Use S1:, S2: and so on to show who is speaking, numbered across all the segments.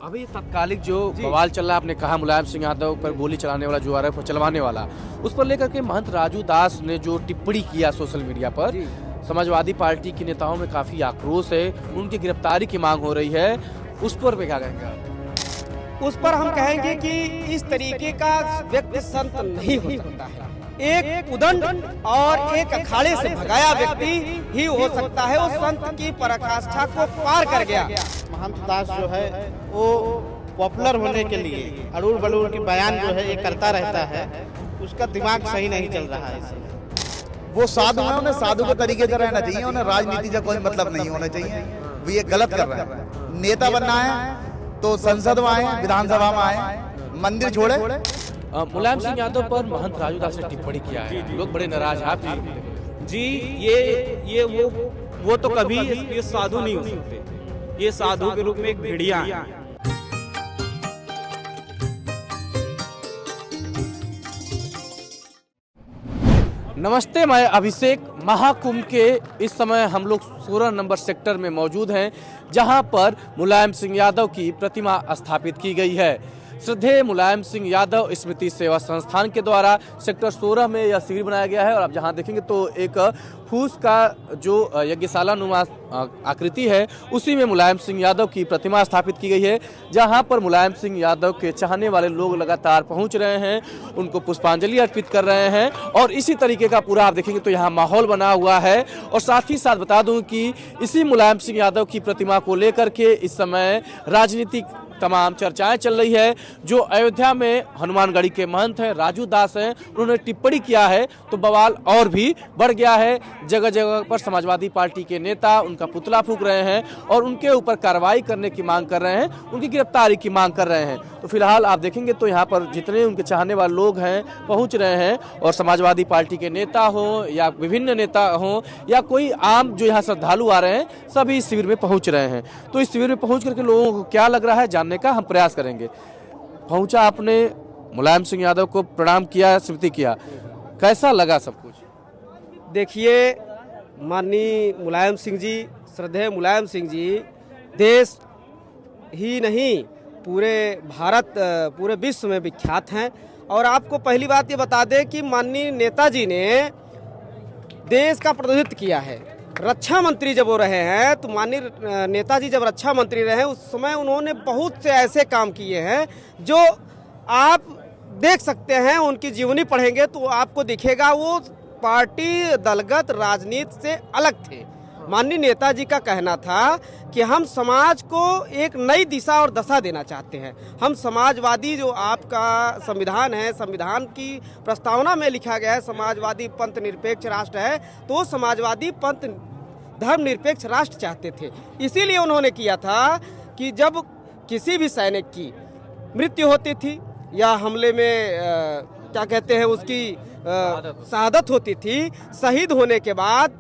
S1: अभी तत्कालिक जो बवाल चल रहा है, आपने कहा मुलायम सिंह यादव पर गोली चलाने वाला जो आरोप चलवाने वाला, उस पर लेकर के महंत राजू दास ने जो टिप्पणी किया सोशल मीडिया पर, समाजवादी पार्टी के नेताओं में काफी आक्रोश है, उनकी गिरफ्तारी की मांग हो रही है, उस पर क्या कहेंगे आप?
S2: उस पर हम कहेंगे कि इस तरीके का व्यक्ति संत नहीं हो सकता है। एक उदंड और एक अखाड़े से भगाया व्यक्ति ही हो सकता है। उस संत की पराकाष्ठा को पार कर गया।
S3: महंत दास जो है वो पॉपुलर होने के लिए अड़ूड़ बड़ूड़ की बयान जो है ये करता रहता है, उसका दिमाग सही नहीं चल रहा है।
S4: वो साधु है, उन्हें साधु के तरीके से रहना चाहिए, उन्हें राजनीति से कोई मतलब नहीं होना चाहिए। वो ये गलत कर रहे हैं। नेता बनना है तो संसद में आए, विधानसभा में आए, मंदिर छोड़े।
S1: मुलायम सिंह यादव पर महंत राजू दास ने टिप्पणी किया है, लोग बड़े नाराज हैं। आप
S2: जी ये वो तो कभी ये साधु नहीं हो सकते। ये साधु के रूप में एक भेड़िया है।
S1: नमस्ते, मैं अभिषेक। महाकुंभ के इस समय हम लोग 16 नंबर सेक्टर में मौजूद हैं, जहां पर मुलायम सिंह यादव की प्रतिमा स्थापित की गई है। श्रद्धेय मुलायम सिंह यादव स्मृति सेवा संस्थान के द्वारा सेक्टर 16 में यह शिविर बनाया गया है। और आप जहां देखेंगे तो एक फूस का जो यज्ञशाला नुमा आकृति है, उसी में मुलायम सिंह यादव की प्रतिमा स्थापित की गई है, जहां पर मुलायम सिंह यादव के चाहने वाले लोग लगातार पहुंच रहे हैं, उनको पुष्पांजलि अर्पित कर रहे हैं। और इसी तरीके का पूरा आप देखेंगे तो यहाँ माहौल बना हुआ है। और साथ ही साथ बता दूं कि इसी मुलायम सिंह यादव की प्रतिमा को लेकर के इस समय राजनीतिक तमाम चर्चाएं चल रही है। जो अयोध्या में हनुमानगढ़ी के महंत हैं, राजू दास हैं, उन्होंने टिप्पणी किया है तो बवाल और भी बढ़ गया है। जगह जगह पर समाजवादी पार्टी के नेता उनका पुतला फूंक रहे हैं और उनके ऊपर कार्रवाई करने की मांग कर रहे हैं, उनकी गिरफ्तारी की मांग कर रहे हैं। तो फिलहाल आप देखेंगे तो यहाँ पर जितने उनके चाहने वाले लोग हैं पहुँच रहे हैं, और समाजवादी पार्टी के नेता हों या विभिन्न नेता हों या कोई आम जो यहाँ श्रद्धालु आ रहे हैं, सभी इस शिविर में पहुँच रहे हैं। तो इस शिविर में पहुँच करके लोगों को क्या लग रहा है जानने का हम प्रयास करेंगे। पहुंचा आपने, मुलायम सिंह यादव को प्रणाम किया, स्मृति किया, कैसा लगा सब कुछ?
S2: देखिए, माननीय मुलायम सिंह जी, श्रद्धेय मुलायम सिंह जी देश ही नहीं पूरे भारत, पूरे विश्व में विख्यात हैं। और आपको पहली बात ये बता दें कि माननीय नेताजी ने देश का प्रतिनिधित्व किया है। रक्षा मंत्री जब वो रहे हैं, तो माननीय नेताजी जब रक्षा मंत्री रहे, उस समय उन्होंने बहुत से ऐसे काम किए हैं जो आप देख सकते हैं। उनकी जीवनी पढ़ेंगे तो आपको दिखेगा वो पार्टी दलगत राजनीति से अलग थे। माननीय नेताजी का कहना था कि हम समाज को एक नई दिशा और दशा देना चाहते हैं। हम समाजवादी, जो आपका संविधान है, संविधान की प्रस्तावना में लिखा गया है समाजवादी पंथ निरपेक्ष राष्ट्र है, तो समाजवादी पंथ धर्मनिरपेक्ष राष्ट्र चाहते थे। इसीलिए उन्होंने किया था कि जब किसी भी सैनिक की मृत्यु होती थी या हमले में क्या कहते हैं उसकी शहादत होती थी, शहीद होने के बाद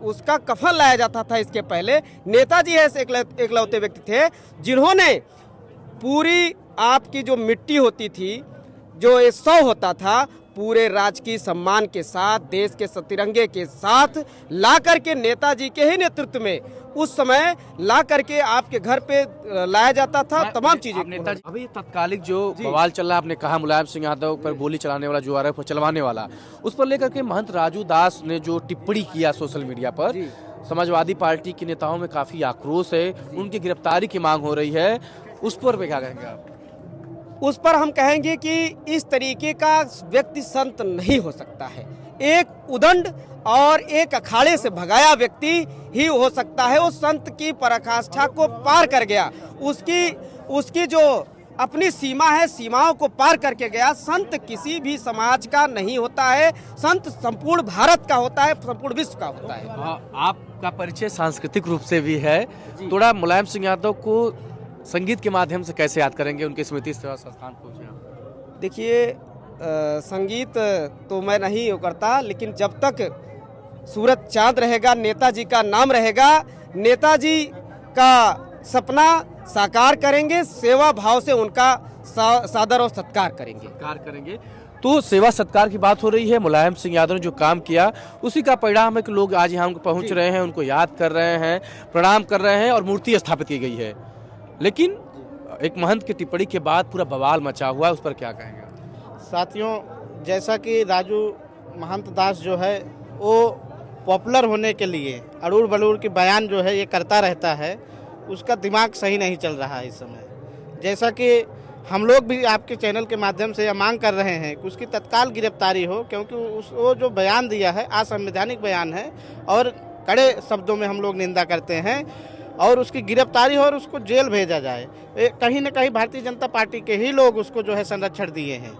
S2: उसका कफन लाया जाता था। इसके पहले नेताजी ऐसे एकलौते व्यक्ति थे जिन्होंने पूरी आपकी जो मिट्टी होती थी, जो ये शव होता था, पूरे राजकीय सम्मान के साथ, देश के तिरंगे के साथ ला करके नेताजी के ही नेतृत्व में उस समय ला करके आपके घर पे लाया जाता था। तमाम चीजें।
S1: अभी तत्कालिक जो बवाल चल रहा है, आपने कहा मुलायम सिंह यादव पर गोली चलाने वाला जो आरोप चलवाने वाला, उस पर लेकर के महंत राजू दास ने जो टिप्पणी किया सोशल मीडिया पर, समाजवादी पार्टी के नेताओं में काफी आक्रोश है, उनकी गिरफ्तारी की मांग हो रही है, उस पर क्या कहेंगे आप?
S2: उस पर हम कहेंगे कि इस तरीके का व्यक्ति संत नहीं हो सकता है। एक उदंड और एक अखाड़े से भगाया व्यक्ति ही हो सकता है। वो संत की पराकाष्ठा को पार कर गया। उसकी जो अपनी सीमा है, सीमाओं को पार करके गया। संत किसी भी समाज का नहीं होता है, संत संपूर्ण भारत का होता है, संपूर्ण विश्व का होता है।
S1: आपका परिचय सांस्कृतिक रूप से भी है, थोड़ा मुलायम सिंह यादव को संगीत के माध्यम से कैसे याद करेंगे? उनके स्मृति सेवा संस्थान पहुंचे आप।
S2: देखिए, संगीत तो मैं नहीं करता, लेकिन जब तक सूरज चांद रहेगा, नेताजी का नाम रहेगा, नेताजी का सपना साकार करेंगे, सेवा भाव से उनका सादर और सत्कार करेंगे।
S1: तो सेवा सत्कार की बात हो रही है। मुलायम सिंह यादव ने जो काम किया, उसी का परिणाम है कि लोग आज यहाँ पहुँच रहे हैं, उनको याद कर रहे हैं, प्रणाम कर रहे हैं और मूर्ति स्थापित की गई है। लेकिन एक महंत की टिप्पणी के बाद पूरा बवाल मचा हुआ है, उस पर क्या कहेंगे?
S3: साथियों, जैसा कि राजू महंत दास जो है वो पॉपुलर होने के लिए अड़ूर बलूर की बयान जो है ये करता रहता है, उसका दिमाग सही नहीं चल रहा है इस समय। जैसा कि हम लोग भी आपके चैनल के माध्यम से यह मांग कर रहे हैं कि उसकी तत्काल गिरफ्तारी हो, क्योंकि वो जो बयान दिया है असंवैधानिक बयान है और कड़े शब्दों में हम लोग निंदा करते हैं, और उसकी गिरफ्तारी हो और उसको जेल भेजा जाए। कहीं न कहीं भारतीय जनता पार्टी के ही लोग उसको जो है संरक्षण दिए हैं,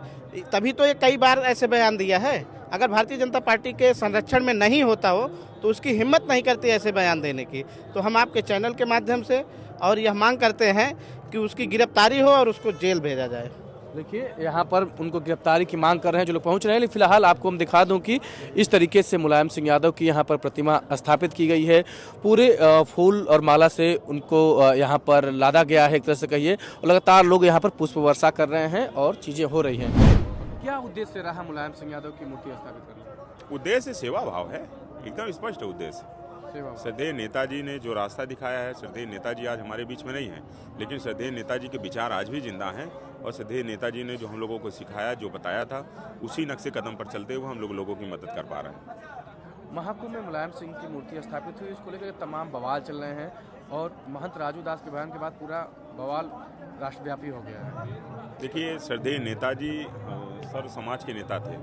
S3: तभी तो ये कई बार ऐसे बयान दिया है। अगर भारतीय जनता पार्टी के संरक्षण में नहीं होता हो तो उसकी हिम्मत नहीं करती ऐसे बयान देने की। तो हम आपके चैनल के माध्यम से और यह मांग करते हैं कि उसकी गिरफ्तारी हो और उसको जेल भेजा जाए।
S1: देखिए, यहाँ पर उनको गिरफ्तारी की मांग कर रहे हैं जो लोग पहुँच रहे हैं। लेकिन फिलहाल आपको हम दिखा दूं कि इस तरीके से मुलायम सिंह यादव की यहाँ पर प्रतिमा स्थापित की गई है। पूरे फूल और माला से उनको यहाँ पर लादा गया है एक तरह से कहिए, और लगातार लोग यहाँ पर पुष्प वर्षा कर रहे हैं और चीज़ें हो रही हैं। क्या उद्देश्य रहा मुलायम सिंह यादव की मूर्ति स्थापित करने?
S5: उद्देश्य सेवा भाव है, एकदम स्पष्ट उद्देश्य। श्रद्धेय नेताजी ने जो रास्ता दिखाया है, श्रद्धेय नेताजी आज हमारे बीच में नहीं है, लेकिन श्रद्धेय नेताजी के विचार आज भी जिंदा हैं, और श्रद्धेय नेताजी ने जो हम लोगों को सिखाया, जो बताया था, उसी नक्शे कदम पर चलते हुए हम लोगों की मदद कर पा रहे हैं।
S1: महाकुंभ में मुलायम सिंह की मूर्ति स्थापित हुई, इसको लेकर तमाम बवाल चल रहे हैं, और महंत राजू दास के बयान के बाद पूरा बवाल राष्ट्रव्यापी हो गया है।
S5: देखिए, श्रद्धेय नेताजी सर्व समाज के नेता थे।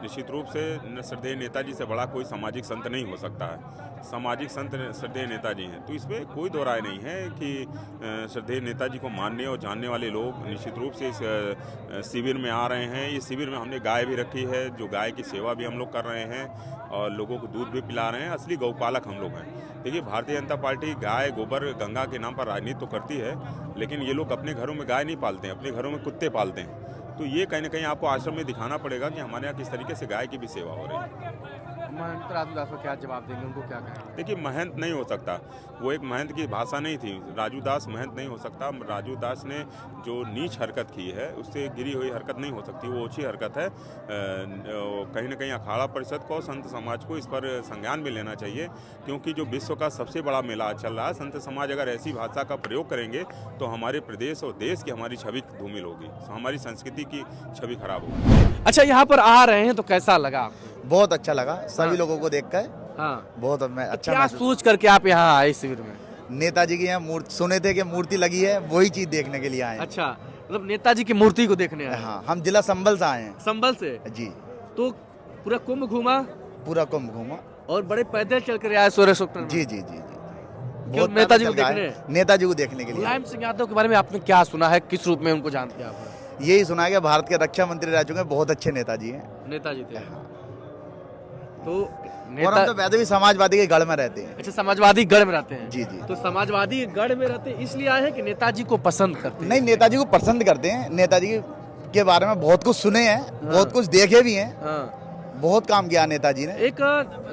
S5: निश्चित रूप से श्रद्धेय नेताजी से बड़ा कोई सामाजिक संत नहीं हो सकता है। सामाजिक संत श्रद्धेय नेताजी हैं, तो इसमें कोई दो राय नहीं है कि श्रद्धेय नेताजी को मानने और जानने वाले लोग निश्चित रूप से इस शिविर में आ रहे हैं। इस शिविर में हमने गाय भी रखी है, जो गाय की सेवा भी हम लोग कर रहे हैं और लोगों को दूध भी पिला रहे हैं। असली गौपालक हम लोग हैं। देखिए, भारतीय जनता पार्टी गाय, गोबर, गंगा के नाम पर राजनीति तो करती है, लेकिन ये लोग अपने घरों में गाय नहीं पालते हैं, अपने घरों में कुत्ते पालते हैं। तो ये कहीं ना कहीं आपको आश्रम में दिखाना पड़ेगा कि हमारे यहाँ किस तरीके से गाय की भी सेवा हो रही है।
S1: महंत राजू दास को क्या जवाब देंगे, उनको क्या कहेंगे?
S5: देखिए, महंत नहीं हो सकता, वो एक महंत की भाषा नहीं थी। राजू दास महंत नहीं हो सकता। राजू दास ने जो नीच हरकत की है, उससे गिरी हुई हरकत नहीं हो सकती, वो ऊंची हरकत है। कहीं ना कहीं अखाड़ा परिषद को, संत समाज को इस पर संज्ञान में लेना चाहिए, क्योंकि जो विश्व का सबसे बड़ा मेला चल रहा है, संत समाज अगर ऐसी भाषा का प्रयोग करेंगे तो हमारे प्रदेश और देश की हमारी छवि धूमिल होगी, हमारी संस्कृति की छवि खराब होगी।
S1: अच्छा, यहाँ पर आ रहे हैं तो कैसा लगा आपको?
S4: बहुत अच्छा लगा सभी लोगों को देखकर।
S1: हाँ,
S4: बहुत अच्छा
S1: क्या सोच करके आप यहाँ आए शिविर में?
S4: नेताजी की यहाँ मूर्ति सुने थे कि मूर्ति लगी है, वही चीज देखने के लिए आए हैं।
S1: अच्छा, मतलब नेताजी की मूर्ति को देखने आए?
S4: हाँ, हम जिला संभल से आए हैं।
S1: संभल से?
S4: जी।
S1: तो पूरा कुंभ घूमा?
S4: पूरा कुंभ घूमा।
S1: और बड़े पैदल चल कर आए 16 अक्टूबर में?
S4: जी जी जी जी।
S1: बहुत नेताजी को देखने?
S4: नेताजी को देखने के लिए।
S1: मुलायम सिंह यादव के बारे में आपने क्या सुना है, किस रूप में उनको जानते हैं आप?
S4: यही सुना है कि भारत के रक्षा मंत्री रह चुके, बहुत अच्छे नेताजी हैं।
S1: नेताजी थे? तो
S4: और हम तो वैसे भी समाजवादी के गढ़ में रहते हैं।
S1: अच्छा, समाजवादी गढ़ में रहते हैं?
S4: जी जी।
S1: तो समाजवादी गढ़ में रहते हैं इसलिए आए हैं कि नेताजी को पसंद करते हैं?
S4: नहीं, नेताजी को पसंद करते हैं। नेताजी के बारे में बहुत कुछ सुने हैं, बहुत कुछ देखे भी हैं।
S1: हाँ।
S4: बहुत काम किया नेताजी ने।
S1: एक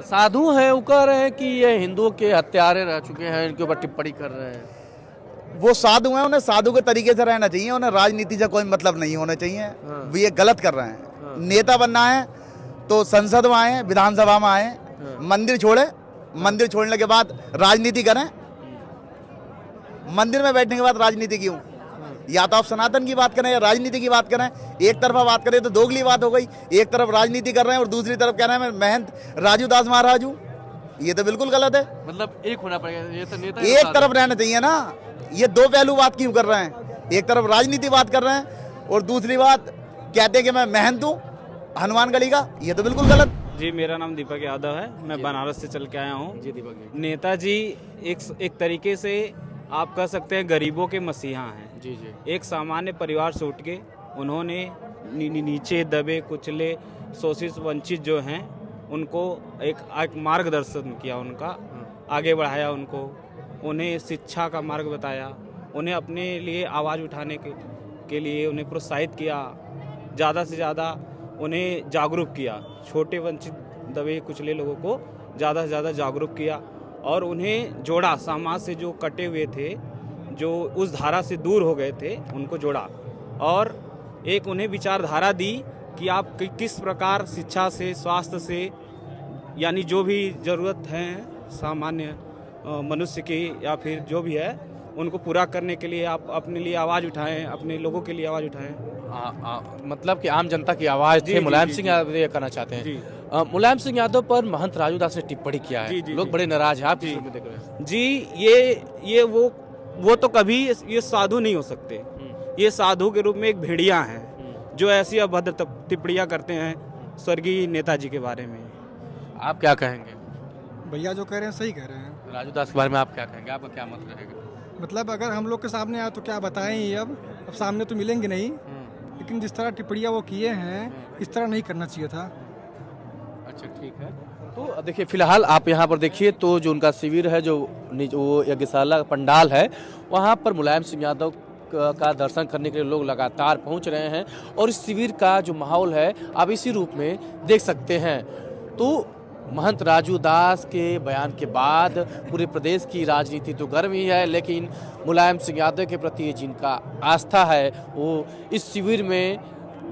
S1: साधु है, वो कह रहे हैं कि ये हिंदुओं के हत्यारे रह चुके हैं, इनके ऊपर टिप्पणी कर रहे हैं।
S4: वो साधु हैं, उन्हें साधु के तरीके से रहना चाहिए, उन्हें राजनीति से कोई मतलब नहीं होना चाहिए। वो ये गलत कर रहे हैं। नेता बनना है तो संसद में आए, विधानसभा में आए, मंदिर छोड़े, मंदिर छोड़ने के बाद राजनीति करें। मंदिर में बैठने के बाद राजनीति क्यों? या तो आप सनातन की बात करें या राजनीति की बात करें। एक तरफा बात करें तो दोगली बात हो गई। एक तरफ राजनीति कर रहे हैं और दूसरी तरफ कह रहे हैं मैं महंत राजू दास महाराज हूँ। ये तो बिल्कुल गलत है।
S1: मतलब एक होना पड़ेगा, ये तो नेता
S4: एक तरफ रहना चाहिए ना। ये दो पहलू बात क्यों कर रहे हैं? एक तरफ राजनीति बात कर रहे हैं और दूसरी बात कहते हैं कि मैं महंत हूँ हनुमानगढ़ी का। ये तो बिल्कुल गलत।
S6: जी, मेरा नाम दीपक यादव है, मैं बनारस से चल के आया हूँ।
S1: जी दीपक जी।
S6: नेताजी एक तरीके से आप कह सकते हैं गरीबों के मसीहा हैं।
S1: जी जी।
S6: एक सामान्य परिवार से उठ के उन्होंने नीचे दबे कुचले शोषित वंचित जो हैं उनको एक मार्गदर्शन किया, उनका आगे बढ़ाया, उन्हें शिक्षा का मार्ग बताया, उन्हें अपने लिए आवाज़ उठाने के लिए उन्हें प्रोत्साहित किया, ज़्यादा से ज़्यादा उन्हें जागरूक किया। छोटे वंचित दबे कुचले लोगों को ज़्यादा से ज़्यादा जागरूक किया और उन्हें जोड़ा। समाज से जो कटे हुए थे, जो उस धारा से दूर हो गए थे, उनको जोड़ा और एक उन्हें विचारधारा दी कि आप किस प्रकार शिक्षा से, स्वास्थ्य से, यानी जो भी ज़रूरत है सामान्य मनुष्य की या फिर जो भी है, उनको पूरा करने के लिए आप अपने लिए आवाज़ उठाएं, अपने लोगों के लिए आवाज़ उठाएं।
S1: मतलब कि आम जनता की आवाज
S6: जी,
S1: थे
S6: जी,
S1: मुलायम
S6: जी,
S1: सिंह
S6: जी।
S1: यादव ये कहना चाहते हैं।
S6: जी।
S1: मुलायम सिंह यादव पर महंत राजू दास ने टिप्पणी किया है,
S6: जी, जी,
S1: लोग
S6: जी।
S1: बड़े नाराज हैं, आप
S6: जी।
S1: किस रूप में देख रहे हैं?
S6: जी, ये वो तो कभी ये साधु नहीं हो सकते। ये साधु के रूप में एक भेड़िया हैं जो ऐसी अभद्र टिप्पणियां करते हैं स्वर्गीय नेताजी के बारे में।
S1: आप क्या कहेंगे?
S7: भैया जो कह रहे हैं सही कह रहे हैं।
S1: राजू दास के बारे में आप क्या कहेंगे? आपका क्या मत रहेगा?
S7: मतलब अगर हम लोग के सामने आए तो क्या बताएं ही, अब सामने तो मिलेंगे नहीं, लेकिन जिस तरह टिप्पणियाँ वो किए हैं इस तरह नहीं करना चाहिए था।
S1: अच्छा, ठीक है। तो देखिए, फिलहाल आप यहाँ पर देखिए तो जो उनका शिविर है, जो वो यज्ञशाला पंडाल है, वहाँ पर मुलायम सिंह यादव का दर्शन करने के लिए लोग लगातार पहुँच रहे हैं और इस शिविर का जो माहौल है आप इसी रूप में देख सकते हैं। तो महंत राजू दास के बयान के बाद पूरे प्रदेश की राजनीति तो गर्म ही है, लेकिन मुलायम सिंह यादव के प्रति जिनका आस्था है वो इस शिविर में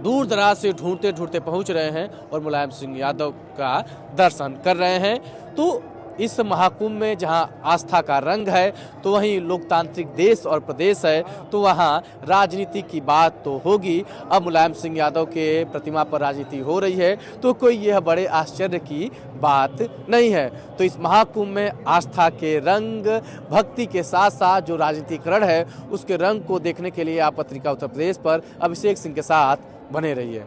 S1: दूर दराज से ढूंढते ढूंढते पहुंच रहे हैं और मुलायम सिंह यादव का दर्शन कर रहे हैं। तो इस महाकुंभ में जहां आस्था का रंग है तो वहीं लोकतांत्रिक देश और प्रदेश है, तो वहां राजनीति की बात तो होगी। अब मुलायम सिंह यादव के प्रतिमा पर राजनीति हो रही है तो कोई यह बड़े आश्चर्य की बात नहीं है। तो इस महाकुंभ में आस्था के रंग, भक्ति के साथ साथ जो राजनीतिकरण है उसके रंग को देखने के लिए आप पत्रिका उत्तर प्रदेश पर अभिषेक सिंह के साथ बने रहिए।